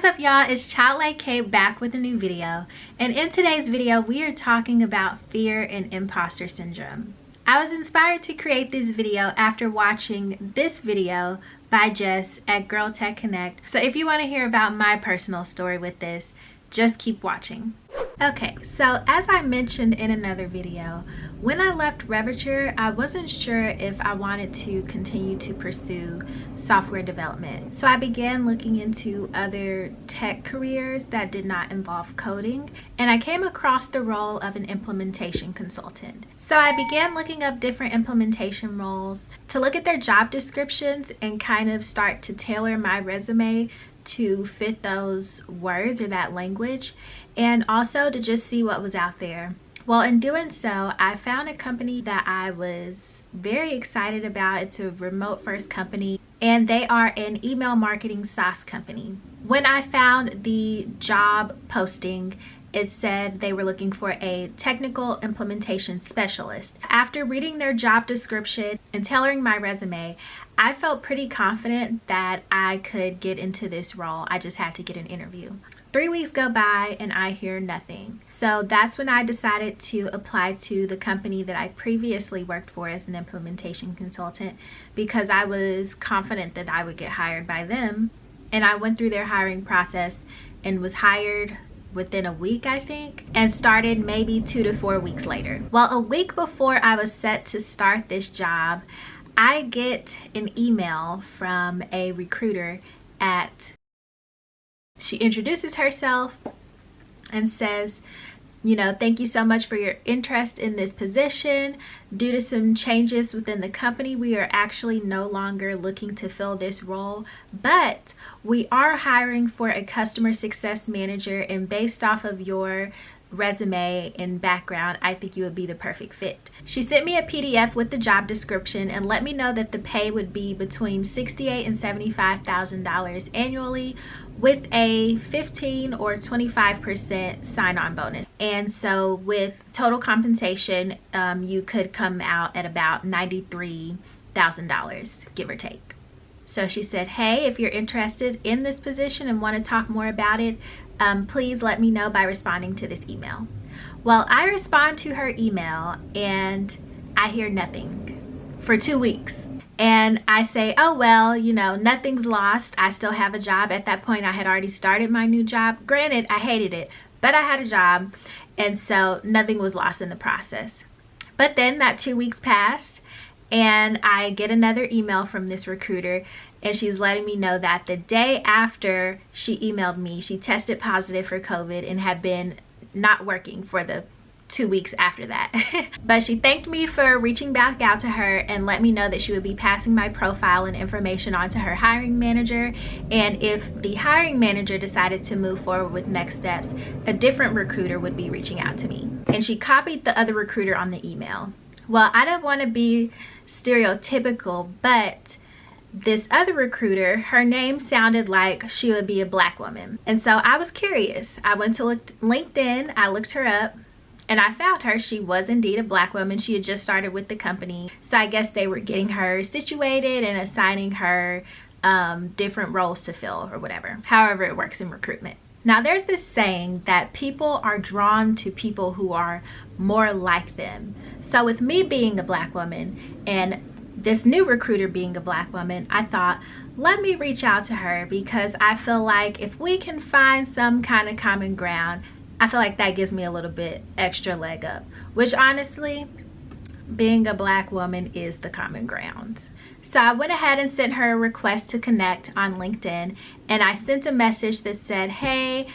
What's up, y'all? It's Childlike K back with a new video, and in today's video we are talking about fear and imposter syndrome. I was inspired to create this video after watching this video by Jess at Girl Tech Connect, so if you want to hear about my personal story with this, just keep watching. Okay, so as I mentioned in another video, when I left Revature, I wasn't sure if I wanted to continue to pursue software development. So I began looking into other tech careers that did not involve coding, and I came across the role of an implementation consultant. So I began looking up different implementation roles to look at their job descriptions and kind of start to tailor my resume to fit those words or that language, and also to just see what was out there. Well, in doing so, I found a company that I was very excited about. It's a remote first company, and they are an email marketing SaaS company. When I found the job posting, it said they were looking for a technical implementation specialist. After reading their job description and tailoring my resume, I felt pretty confident that I could get into this role. I just had to get an interview. 3 weeks go by and I hear nothing. So that's when I decided to apply to the company that I previously worked for as an implementation consultant, because I was confident that I would get hired by them. And I went through their hiring process and was hired within a week, I think, and started maybe 2 to 4 weeks later. Well, a week before I was set to start this job, I get an email from a recruiter she introduces herself and says, you know, thank you so much for your interest in this position. Due to some changes within the company, we are actually no longer looking to fill this role, but we are hiring for a customer success manager, and based off of your resume and background, I think you would be the perfect fit. She sent me a PDF with the job description and let me know that the pay would be between $68,000 and $75,000 annually, with a 15 or 25% sign-on bonus. And so with total compensation, you could come out at about $93,000, give or take. So she said, hey, if you're interested in this position and want to talk more about it, please let me know by responding to this email. Well, I respond to her email and I hear nothing for 2 weeks. And I say, oh, well, you know, nothing's lost. I still have a job. At that point, I had already started my new job. Granted, I hated it, but I had a job. And so nothing was lost in the process. But then that 2 weeks passed and I get another email from this recruiter, and she's letting me know that the day after she emailed me, she tested positive for COVID and had been not working for the 2 weeks after that. But she thanked me for reaching back out to her and let me know that she would be passing my profile and information on to her hiring manager, and if the hiring manager decided to move forward with next steps, a different recruiter would be reaching out to me. And she copied the other recruiter on the email. Well, I don't want to be stereotypical, but this other recruiter, her name sounded like she would be a black woman. And so I was curious. I went to LinkedIn, I looked her up, and I found her. She was indeed a black woman. She had just started with the company. So I guess they were getting her situated and assigning her different roles to fill or whatever. However it works in recruitment. Now there's this saying that people are drawn to people who are more like them. So with me being a black woman and this new recruiter being a black woman, I thought, let me reach out to her, because I feel like if we can find some kind of common ground, I feel like that gives me a little bit extra leg up, which honestly, being a black woman is the common ground. So I went ahead and sent her a request to connect on LinkedIn, and I sent a message that said, hey,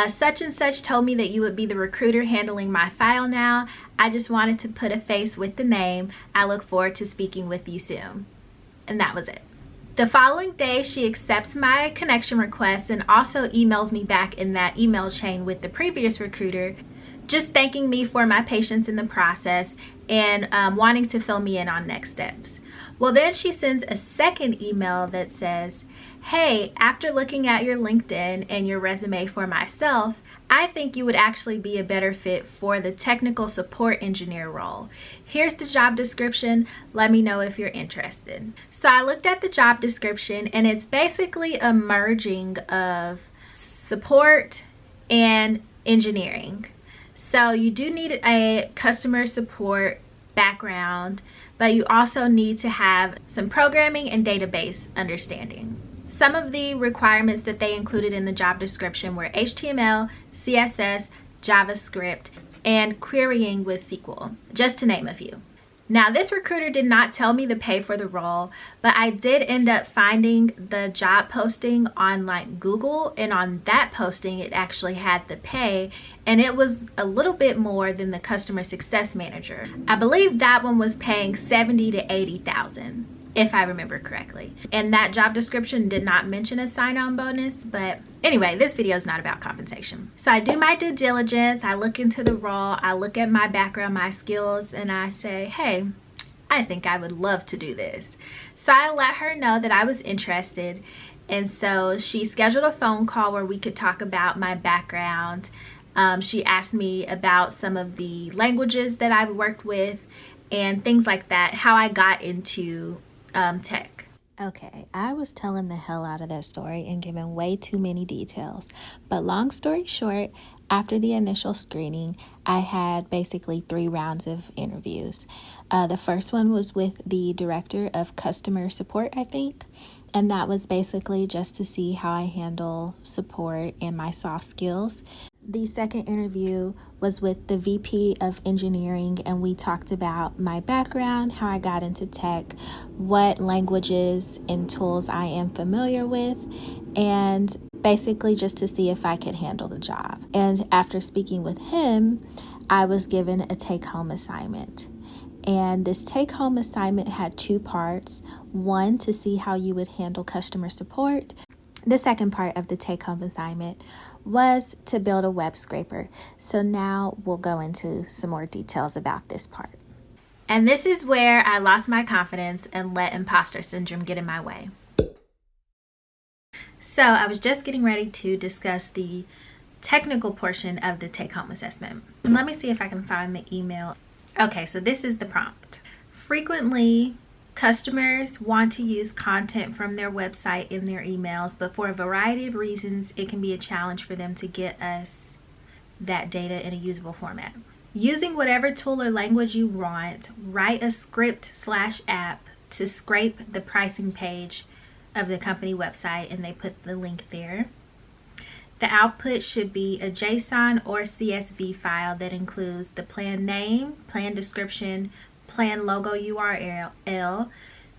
such and such told me that you would be the recruiter handling my file now. I just wanted to put a face with the name. I look forward to speaking with you soon. And that was it. The following day, she accepts my connection request and also emails me back in that email chain with the previous recruiter, just thanking me for my patience in the process and wanting to fill me in on next steps. Well, then she sends a second email that says, hey, after looking at your LinkedIn and your resume for myself, I think you would actually be a better fit for the technical support engineer role. Here's the job description. Let me know if you're interested. So I looked at the job description, and it's basically a merging of support, and engineering. So you do need a customer support background, but you also need to have some programming and database understanding. Some of the requirements that they included in the job description were HTML, CSS, JavaScript, and querying with SQL, just to name a few. Now, this recruiter did not tell me the pay for the role, but I did end up finding the job posting on like Google, and on that posting it actually had the pay, and it was a little bit more than the customer success manager. I believe that one was paying $70,000 to $80,000, if I remember correctly. And that job description did not mention a sign-on bonus, but anyway, this video is not about compensation. So I do my due diligence, I look into the role, I look at my background, my skills, and I say, hey, I think I would love to do this. So I let her know that I was interested, and so she scheduled a phone call where we could talk about my background. She asked me about some of the languages that I've worked with and things like that, how I got into tech. Okay, I was telling the hell out of that story and giving way too many details. But long story short, after the initial screening, I had basically 3 rounds of interviews. The first one was with the director of customer support, I think. And that was basically just to see how I handle support and my soft skills. The second interview was with the VP of engineering, and we talked about my background, how I got into tech, what languages and tools I am familiar with, and basically just to see if I could handle the job. And after speaking with him, I was given a take-home assignment. And this take-home assignment had 2 parts. One, to see how you would handle customer support. The second part of the take-home assignment was to build a web scraper. So now we'll go into some more details about this part. And this is where I lost my confidence and let imposter syndrome get in my way. So I was just getting ready to discuss the technical portion of the take-home assessment. And let me see if I can find the email. Okay, so this is the prompt. Frequently, customers want to use content from their website in their emails, but for a variety of reasons, it can be a challenge for them to get us that data in a usable format. Using whatever tool or language you want, write a script/app to scrape the pricing page of the company website, and they put the link there. The output should be a JSON or CSV file that includes the plan name, plan description, plan logo URL,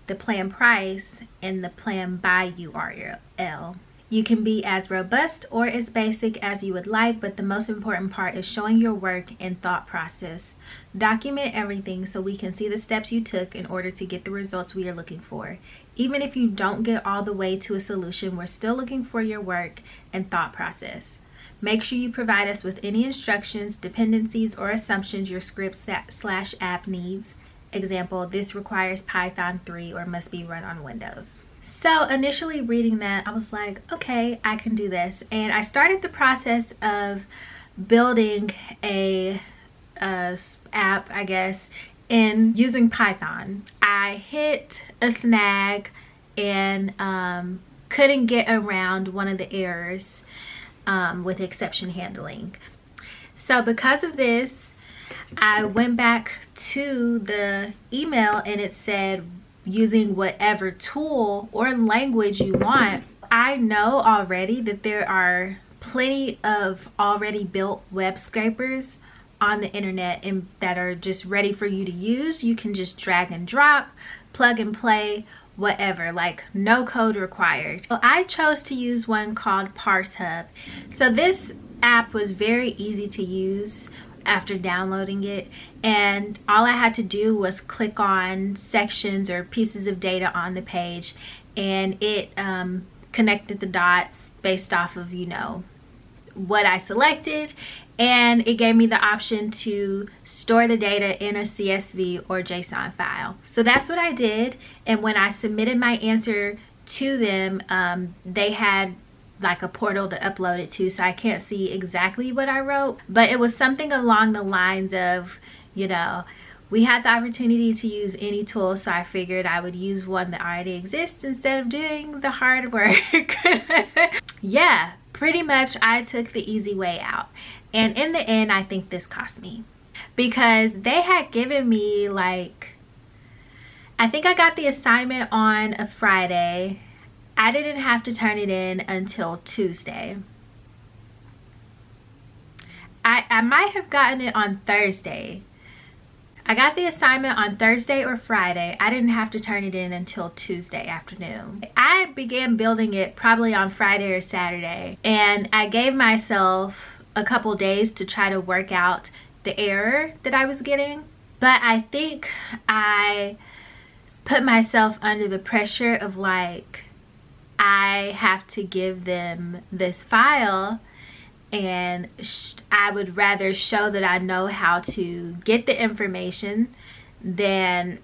the plan price, and the plan by URL. You can be as robust or as basic as you would like, but the most important part is showing your work and thought process. Document everything so we can see the steps you took in order to get the results we are looking for. Even if you don't get all the way to a solution, we're still looking for your work and thought process. Make sure you provide us with any instructions, dependencies, or assumptions your script/app needs. Example, this requires Python 3 or must be run on Windows. So initially reading that, I was like, okay, I can do this. And I started the process of building a app, I guess, in using Python. I hit a snag and couldn't get around one of the errors with exception handling. So because of this, I went back to the email and it said using whatever tool or language you want. I know already that there are plenty of already built web scrapers on the internet and that are just ready for you to use. You can just drag and drop, plug and play, whatever, like no code required. Well, I chose to use one called ParseHub. So this app was very easy to use after downloading it, and all I had to do was click on sections or pieces of data on the page, and it connected the dots based off of, you know, what I selected, and it gave me the option to store the data in a CSV or JSON file. So that's what I did, and when I submitted my answer to them, they had like a portal to upload it to, so I can't see exactly what I wrote, but it was something along the lines of, you know, we had the opportunity to use any tool, so I figured I would use one that already exists instead of doing the hard work. Yeah, pretty much I took the easy way out. And in the end, I think this cost me, because they had given me, like, I think I got the assignment on a Friday. I didn't have to turn it in until Tuesday. I might have gotten it on Thursday. I got the assignment on Thursday or Friday. I didn't have to turn it in until Tuesday afternoon. I began building it probably on Friday or Saturday, and I gave myself a couple days to try to work out the error that I was getting. But I think I put myself under the pressure of, like, I have to give them this file, and I would rather show that I know how to get the information than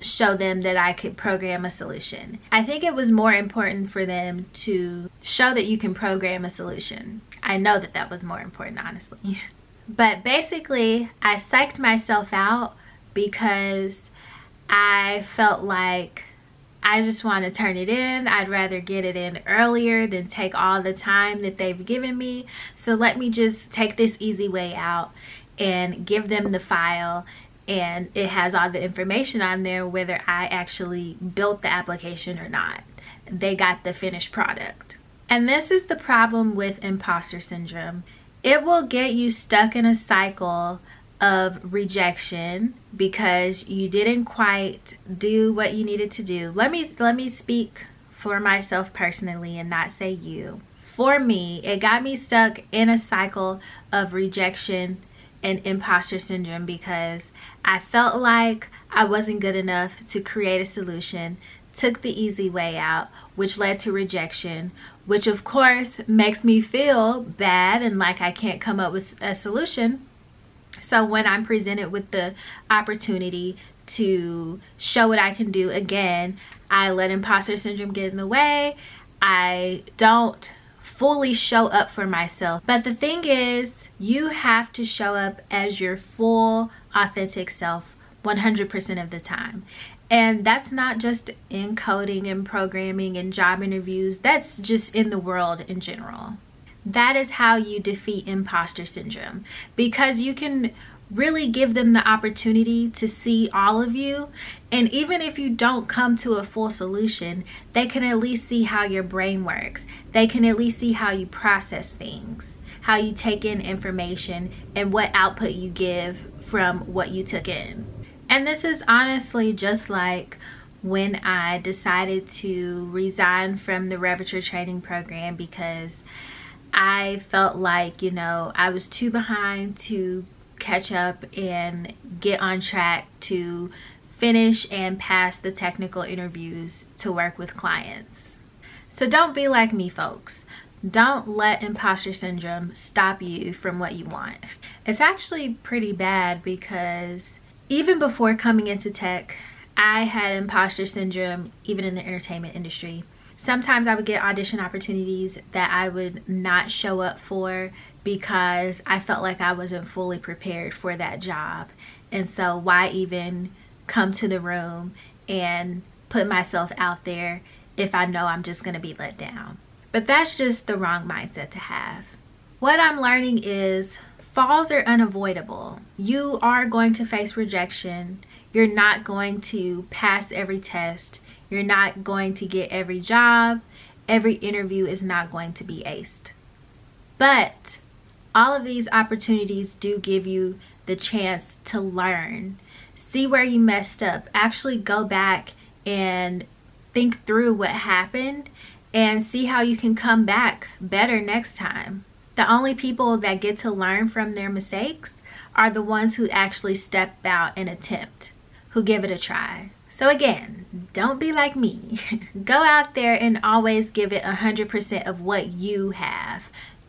show them that I could program a solution. I think it was more important for them to show that you can program a solution. I know that that was more important, honestly. But basically, I psyched myself out because I felt like I just want to turn it in. I'd rather get it in earlier than take all the time that they've given me. So let me just take this easy way out and give them the file, and it has all the information on there whether I actually built the application or not. They got the finished product. And this is the problem with imposter syndrome. It will get you stuck in a cycle of rejection because you didn't quite do what you needed to do. Let me speak for myself personally and not say you. For me, it got me stuck in a cycle of rejection and imposter syndrome because I felt like I wasn't good enough to create a solution, took the easy way out, which led to rejection, which of course makes me feel bad and like I can't come up with a solution. So when I'm presented with the opportunity to show what I can do again, I let imposter syndrome get in the way. I don't fully show up for myself. But the thing is, you have to show up as your full, authentic self 100% of the time. And that's not just in coding and programming and job interviews. That's just in the world in general. That is how you defeat imposter syndrome, because you can really give them the opportunity to see all of you. And even if you don't come to a full solution, they can at least see how your brain works. They can at least see how you process things, how you take in information, and what output you give from what you took in. And this is honestly just like when I decided to resign from the Reviter training program because I felt like, you know, I was too behind to catch up and get on track to finish and pass the technical interviews to work with clients. So don't be like me, folks. Don't let imposter syndrome stop you from what you want. It's actually pretty bad because even before coming into tech, I had imposter syndrome even in the entertainment industry. Sometimes I would get audition opportunities that I would not show up for because I felt like I wasn't fully prepared for that job. And so why even come to the room and put myself out there if I know I'm just going to be let down? But that's just the wrong mindset to have. What I'm learning is falls are unavoidable. You are going to face rejection. You're not going to pass every test. You're not going to get every job. Every interview is not going to be aced. But all of these opportunities do give you the chance to learn. See where you messed up. Actually go back and think through what happened and see how you can come back better next time. The only people that get to learn from their mistakes are the ones who actually step out and attempt, who give it a try. So again, don't be like me. Go out there and always give it 100% of what you have.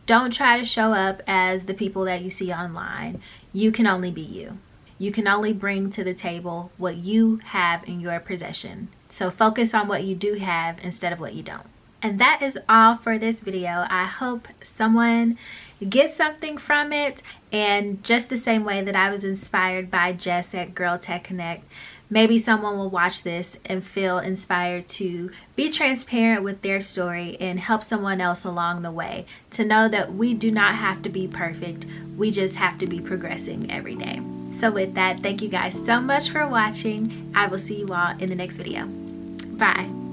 Don't try to show up as the people that you see online. You can only be you. You can only bring to the table what you have in your possession. So focus on what you do have instead of what you don't. And that is all for this video. I hope someone gets something from it. And just the same way that I was inspired by Jess at Girl Tech Connect, maybe someone will watch this and feel inspired to be transparent with their story and help someone else along the way to know that we do not have to be perfect. We just have to be progressing every day. So with that, thank you guys so much for watching. I will see you all in the next video. Bye.